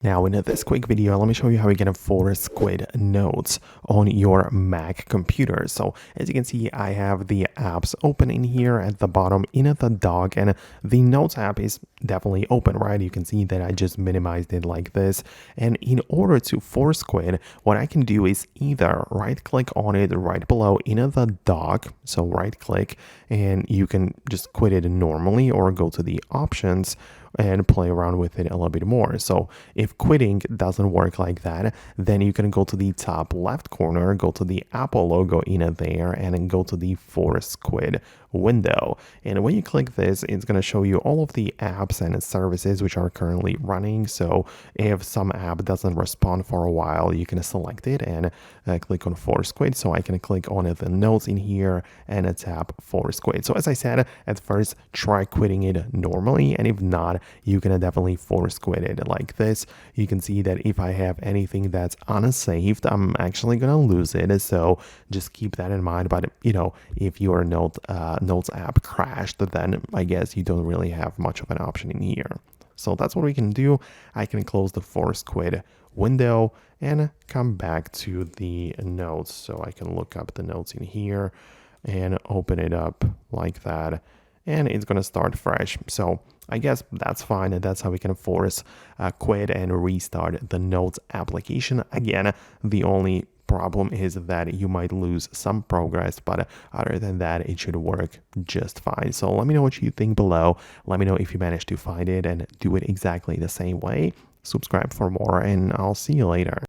Now in this quick video, let me show you how you can force quit notes on your Mac computer. So as you can see, I have the apps open in here at the bottom in the dock, and the Notes app is definitely open, right? You can see that I just minimized it like this. And in order to force quit, what I can do is either right click on it right below in the dock. So right click and you can just quit it normally, or go to the options and play around with it a little bit more. So if quitting doesn't work like that, then you can go to the top left corner, go to the Apple logo in there, and then go to the force quit window. And when you click this, it's going to show you all of the apps and services which are currently running. So if some app doesn't respond for a while, you can select it and click on force quit. So I can click on the notes in here and tap force quit. So as I said, at first try quitting it normally, and if not, you can definitely force quit it like this. You can see that if I have anything that's unsaved, I'm actually gonna lose it. So just keep that in mind. But if your Notes app crashed, then I guess you don't really have much of an option in here. So that's what we can do. I can close the force quit window and come back to the notes. So I can look up the notes in here and open it up like that, and it's going to start fresh. So I guess that's fine, and that's how we can force quit and restart the Notes application. Again, the only problem is that you might lose some progress, but other than that, it should work just fine. So let me know what you think below. Let me know if you managed to find it and do it exactly the same way. Subscribe for more, and I'll see you later.